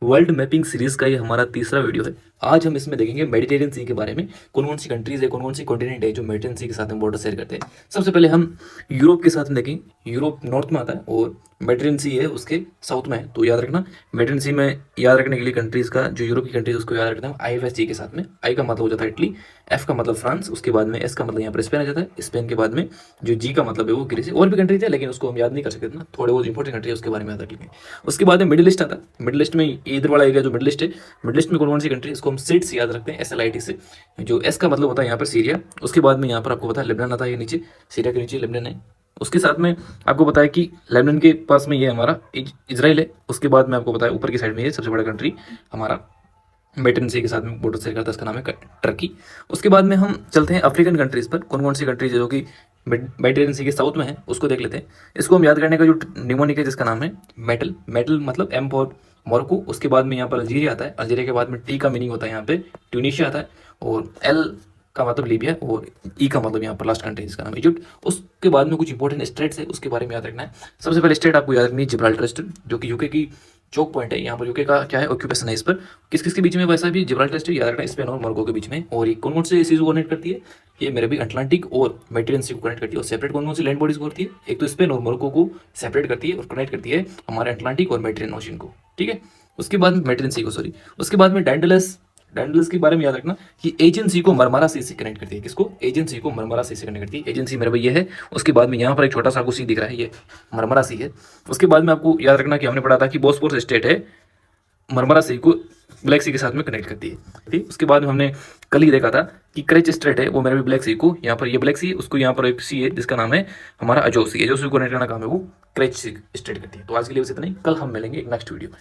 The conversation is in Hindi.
वर्ल्ड मैपिंग सीरीज का ये हमारा तीसरा वीडियो है। आज हम इसमें देखेंगे मेडिटेरियन सी के बारे में, कौन कौन सी कंट्रीज है, कौन कौन सी कॉन्टिनेंट है जो मेडिटेरियन सी के साथ में बॉर्डर शेयर करते हैं। सबसे पहले हम यूरोप के साथ में देखेंगे। यूरोप नॉर्थ में आता है और मेडिटेरियन सी है उसके साउथ में है। तो याद रखना, मेडिटेरियन सी में याद रखने के लिए कंट्रीज का, जो यूरोप की कंट्रीज उसको याद रखना है IFSG के साथ में। आई का मतलब हो जाता है इटली, एफ का मतलब फ्रांस, उसके बाद में एस का मतलब यहाँ पर स्पेन आ जाता है, स्पेन के बाद में जो जी का मतलब है वो ग्रीस है। और भी कंट्रीज है लेकिन उसको हम याद नहीं कर सकते ना, थोड़े बहुत इंपॉर्टेंट कंट्री है उसके बारे में याद रख लेंगे। उसके बाद में मिडिल ईस्ट आता है। मिडिल ईस्ट में इधर वाला एरिया जो मिडिल ईस्ट है, मिडिल ईस्ट में कौन कौन सी कंट्री, इसको हम सिट से याद रखते हैं, SLIT से। जो एस का मतलब होता है यहाँ पर सीरिया। उसके बाद में यहाँ पर आपको पता है लेबनान आता है, ये नीचे सीरिया के नीचे लेबनान है। उसके साथ में आपको पता है कि लेबनान के पास में ये हमारा इजराइल है। उसके बाद में आपको पता है ऊपर की साइड में ये सबसे बड़ा कंट्री हमारा मेडिटेरियन सी के साथ में बॉर्डर शेयर करता है, इसका नाम है टर्की। उसके बाद में हम चलते हैं अफ्रीकन कंट्रीज पर। कौन कौन सी कंट्रीज है जो कि मेडिटेरियन सी के साउथ में है, उसको देख लेते हैं। इसको हम याद करने का जो निमोनिक है जिसका नाम है मेटल। मेटल मतलब एम फॉर मोरक्को। उसके बाद में यहाँ पर अल्जीरिया आता है। अल्जीरिया के बाद में टी का मीनिंग होता है यहाँ पे ट्यूनीशिया आता है, और एल का मतलब लीबिया, और ई का मतलब यहाँ पर लास्ट कंट्री जिसका नाम है इजिप्ट। उसके बाद में कुछ इंपॉर्टेंट स्टेट्स है, उसके बारे में याद रखना है। सबसे पहले स्टेट आपको याद रखनी है जिब्राल्टर स्टेट, जो कि यूके की चौक पॉइंट है। यहाँ पर यूके का क्या है, ऑक्यूपेशन है इस पर। किस किस के बीच में, वैसा भी जिब्राल्टर स्टेट याद रखना, स्पेन और मोरक्को के बीच में। और ये कौन कौन से सीज को कनेक्ट करती है, ये मेरे भी अटलांटिक और मेडिटेरियन सी को कनेक्ट करती है। और सेपरेट कौन कौन सी लैंड बॉडीज को करती है, एक तो स्पेन और मोरक्को को सेपरेट करती है और कनेक्ट करती है हमारे अटलांटिक और मेडिटेरियन ओशन को, ठीक है। उसके बाद में मेडिटेरियन सी को, सॉरी, उसके बाद में डैंडलस। डैंडलस के बारे में याद रखना कि एजेंसी को मरमरा सी से कनेक्ट करती है। किसको, एजेंसी को मरमरा सी से कनेक्ट करती है। एजेंसी मेरे भाई ये है। उसके बाद में यहाँ पर एक छोटा सा आपको सी दिख रहा है, ये मरमरा सी है। उसके बाद में आपको याद रखना कि हमने पढ़ा था कि बोस्पोरस स्टेट है, मरमरा सी को ब्लैक सी के साथ में कनेक्ट करती है, ठीक। उसके बाद में हमने कल ही देखा था कि क्रेच स्ट्रेट है, वो मेरे भी ब्लैक सी को, यहाँ पर ये ब्लैक सी, उसको यहाँ पर एक सी है जिसका नाम है हमारा अजोसी। अजोसी को कनेक्ट करना काम है वो क्रेच सी स्ट्रेट करती है। तो आज के लिए बस इतना ही, कल हम मिलेंगे एक नेक्स्ट वीडियो में।